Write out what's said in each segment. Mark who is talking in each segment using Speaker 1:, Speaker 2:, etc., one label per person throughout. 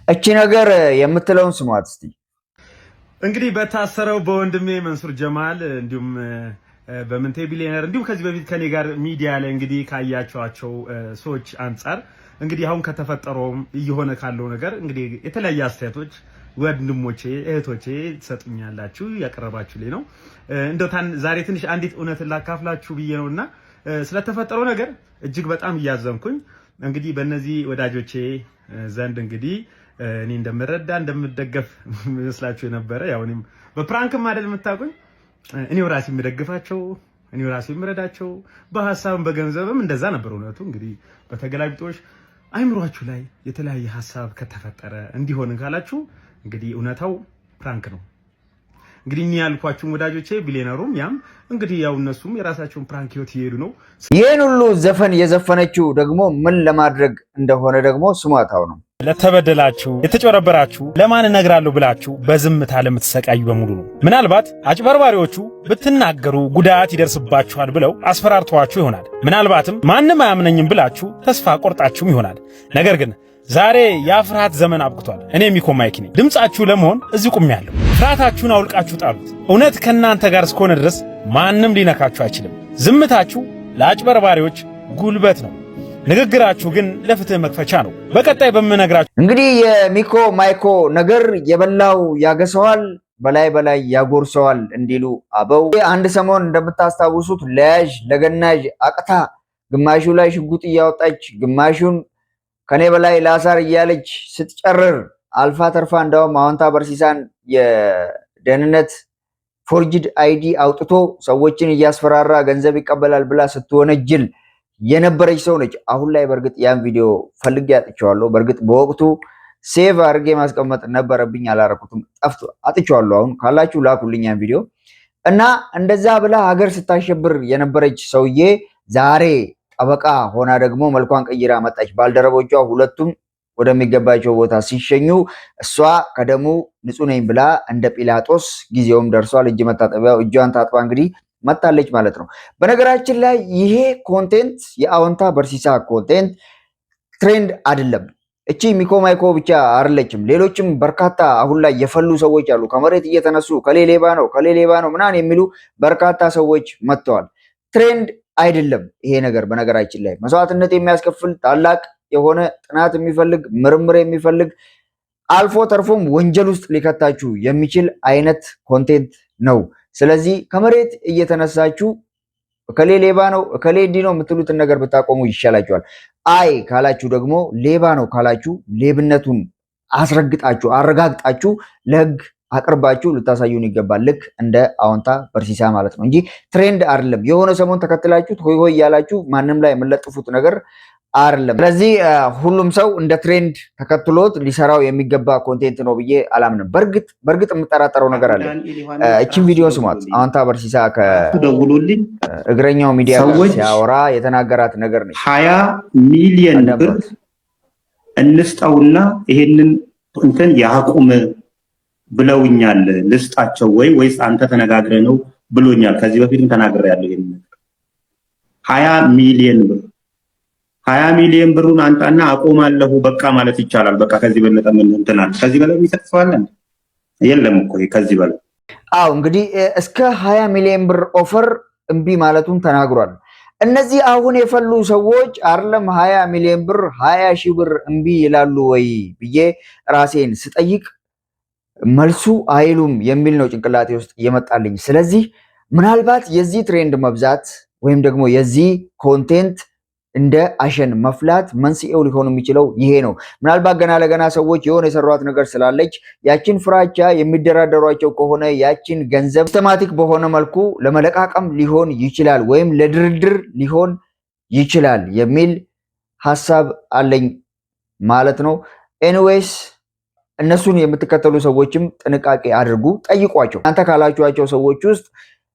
Speaker 1: እቺ ነገር የምትለውን ስሟት እስቲ።
Speaker 2: እንግዲህ በታሰረው በወንድሜ መንሱር ጀማል እንዲሁም በምንቴ ቢሊየነር እንዲሁም ከዚህ በፊት ከኔ ጋር ሚዲያ ላይ እንግዲህ ካያቸዋቸው ሰዎች አንጻር እንግዲህ አሁን ከተፈጠረውም እየሆነ ካለው ነገር እንግዲህ የተለያየ አስተያየቶች ወንድሞቼ እህቶቼ ትሰጡኛላችሁ ያቀረባችሁልኝ ነው። እንደው ዛሬ ትንሽ አንዲት እውነት ላካፍላችሁ ብዬ ነውና ስለተፈጠረው ነገር እጅግ በጣም እያዘንኩኝ እንግዲህ በእነዚህ ወዳጆቼ ዘንድ እንግዲህ እኔ እንደምረዳ እንደምደገፍ መስላችሁ የነበረ ያው እኔም በፕራንክም አይደል የምታውቁኝ እኔው ራሴ የምደግፋቸው እኔው ራሴ የምረዳቸው በሐሳብም በገንዘብም እንደዛ ነበር። እውነቱ እንግዲህ በተገላቢጦሽ አይምሯችሁ ላይ የተለያየ ሐሳብ ከተፈጠረ እንዲሆን ካላችሁ እንግዲህ እውነታው ፕራንክ ነው። እንግዲህ እኛ ያልኳችሁ ወዳጆቼ ቢሊየነሩም ያም እንግዲህ ያው እነሱም የራሳቸውን ፕራንክ ህይወት ይሄዱ ነው።
Speaker 1: ይሄን ሁሉ ዘፈን የዘፈነችው ደግሞ ምን ለማድረግ እንደሆነ ደግሞ ስሟታው ነው።
Speaker 3: ለተበደላችሁ የተጨረበራችሁ ለማን እነግራለሁ ብላችሁ በዝምታ ለምትሰቃዩ በሙሉ ነው። ምናልባት አጭበርባሪዎቹ ብትናገሩ ጉዳት ይደርስባችኋል ብለው አስፈራርተዋችሁ ይሆናል። ምናልባትም ማንም አያምነኝም ብላችሁ ተስፋ ቆርጣችሁም ይሆናል። ነገር ግን ዛሬ የፍርሃት ዘመን አብቅቷል። እኔ ሚኮ ማይክ ነኝ። ድምጻችሁ ለመሆን እዚህ ቆሜያለሁ። ፍርሃታችሁን አውልቃችሁ ጣሉት። እውነት ከናንተ ጋር እስከሆነ ድረስ ማንም ሊነካችሁ አይችልም። ዝምታችሁ ለአጭበርባሪዎች ጉልበት ነው። ንግግራችሁ ግን ለፍትህ መክፈቻ ነው። በቀጣይ በመነግራችሁ
Speaker 1: እንግዲህ የሚኮ ማይኮ ነገር የበላው ያገሰዋል በላይ ያጎርሰዋል እንዲሉ አበው አንድ ሰሞን እንደምታስታውሱት ለያዥ ለገናዥ አቅታ ግማሹ ላይ ሽጉጥ እያወጣች ግማሹን ከኔ በላይ ላሳር እያለች ስትጨርር አልፋ ተርፋ እንደውም አዎንታ በርሲሳን የደህንነት ፎርጅድ አይዲ አውጥቶ ሰዎችን እያስፈራራ ገንዘብ ይቀበላል ብላ ስትወነጅል የነበረች ሰው ነች። አሁን ላይ በርግጥ ያን ቪዲዮ ፈልጌ አጥቼዋለሁ። በርግጥ በወቅቱ ሴቭ አድርጌ ማስቀመጥ ነበረብኝ፣ አላረኩትም፣ ጠፍቶ አጥቼዋለሁ። አሁን ካላችሁ ላኩልኝ ያን ቪዲዮ እና እንደዛ ብላ ሀገር ስታሸብር የነበረች ሰውዬ ዛሬ ጠበቃ ሆና ደግሞ መልኳን ቀይራ መጣች። ባልደረቦቿ ሁለቱም ወደሚገባቸው ቦታ ሲሸኙ እሷ ከደሙ ንጹህ ነኝ ብላ እንደ ጲላጦስ ጊዜውም ደርሷል። እጅ መታጠቢያው እጇን ታጥባ እንግዲህ መጣለች ማለት ነው። በነገራችን ላይ ይሄ ኮንቴንት የአዎንታ በርሲሳ ኮንቴንት ትሬንድ አይደለም። እቺ ሚኮ ማይኮ ብቻ አይደለችም። ሌሎችም በርካታ አሁን ላይ የፈሉ ሰዎች አሉ። ከመሬት እየተነሱ ከሌሌባ ነው ምናምን የሚሉ በርካታ ሰዎች መጥተዋል። ትሬንድ አይደለም ይሄ ነገር። በነገራችን ላይ መስዋዕትነት የሚያስከፍል ታላቅ የሆነ ጥናት የሚፈልግ ምርምር የሚፈልግ አልፎ ተርፎም ወንጀል ውስጥ ሊከታችሁ የሚችል አይነት ኮንቴንት ነው። ስለዚህ ከመሬት እየተነሳችሁ እከሌ ሌባ ነው እከሌ እንዲህ ነው የምትሉትን ነገር ብታቆሙ ይሻላችኋል። አይ ካላችሁ ደግሞ ሌባ ነው ካላችሁ ሌብነቱን አስረግጣችሁ አረጋግጣችሁ ለህግ አቅርባችሁ ልታሳዩን ይገባል። ልክ እንደ አዎንታ በርሲሳ ማለት ነው እንጂ ትሬንድ አይደለም። የሆነ ሰሞን ተከትላችሁት ሆይ ሆይ ያላችሁ ማንም ላይ የምለጥፉት ነገር አይደለም። ስለዚህ ሁሉም ሰው እንደ ትሬንድ ተከትሎት ሊሰራው የሚገባ ኮንቴንት ነው ብዬ አላምንም። በርግጥ የምጠራጠረው ነገር አለ። እቺን ቪዲዮ ስሟት። አዎንታ በርሲሳ
Speaker 4: ከደውሉልኝ
Speaker 1: እግረኛው ሚዲያ ሲያወራ የተናገራት ነገር ነው።
Speaker 4: 20 ሚሊዮን ብር እንስጠውና ይሄንን እንትን ያቁም ብለውኛል። ልስጣቸው ወይስ አንተ ተነጋግረህ ነው ብሎኛል። ከዚህ በፊትም ተናግሬያለሁ። ይሄን 20 ሚሊዮን ብር 20 ሚሊዮን ብሩን አንጣና አቆማለሁ በቃ ማለት ይቻላል። በቃ ከዚህ በለጠ ምን እንትናል? ከዚህ በላይ ይሰጥፋለን? የለም እኮ ከዚህ በላይ።
Speaker 1: አዎ እንግዲህ እስከ 20 ሚሊዮን ብር ኦፈር እምቢ ማለቱን ተናግሯል። እነዚህ አሁን የፈሉ ሰዎች አይደለም 20 ሚሊዮን ብር 20 ሺህ ብር እምቢ ይላሉ ወይ ብዬ ራሴን ስጠይቅ መልሱ አይሉም የሚል ነው ጭንቅላቴ ውስጥ እየመጣልኝ። ስለዚህ ምናልባት የዚህ ትሬንድ መብዛት ወይም ደግሞ የዚህ ኮንቴንት እንደ አሸን መፍላት መንስኤው ሊሆን የሚችለው ይሄ ነው። ምናልባት ገና ለገና ሰዎች የሆነ የሰሯት ነገር ስላለች ያችን ፍራቻ የሚደራደሯቸው ከሆነ ያችን ገንዘብ ሲስተማቲክ በሆነ መልኩ ለመለቃቀም ሊሆን ይችላል ወይም ለድርድር ሊሆን ይችላል የሚል ሐሳብ አለኝ ማለት ነው። ኤኒዌይስ እነሱን የምትከተሉ ሰዎችም ጥንቃቄ አድርጉ፣ ጠይቋቸው። አንተ ካላችኋቸው ሰዎች ውስጥ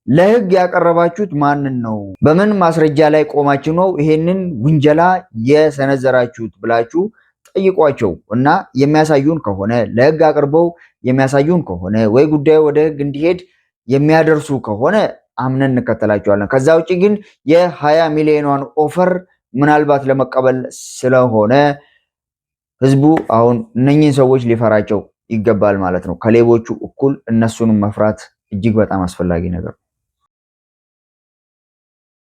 Speaker 1: ለህግ ያቀረባችሁት ማንን ነው? በምን ማስረጃ ላይ ቆማችሁ ነው ይሄንን ውንጀላ የሰነዘራችሁት ብላችሁ ጠይቋቸው እና የሚያሳዩን ከሆነ ለህግ አቅርበው የሚያሳዩን ከሆነ ወይ ጉዳዩ ወደ ህግ እንዲሄድ የሚያደርሱ ከሆነ አምነን እንከተላቸዋለን። ከዛ ውጪ ግን የ20 ሚሊዮኗን ኦፈር ምናልባት ለመቀበል ስለሆነ ህዝቡ አሁን እነኚህን ሰዎች ሊፈራቸው ይገባል ማለት ነው። ከሌቦቹ እኩል እነሱንም መፍራት እጅግ በጣም አስፈላጊ ነገር ነው።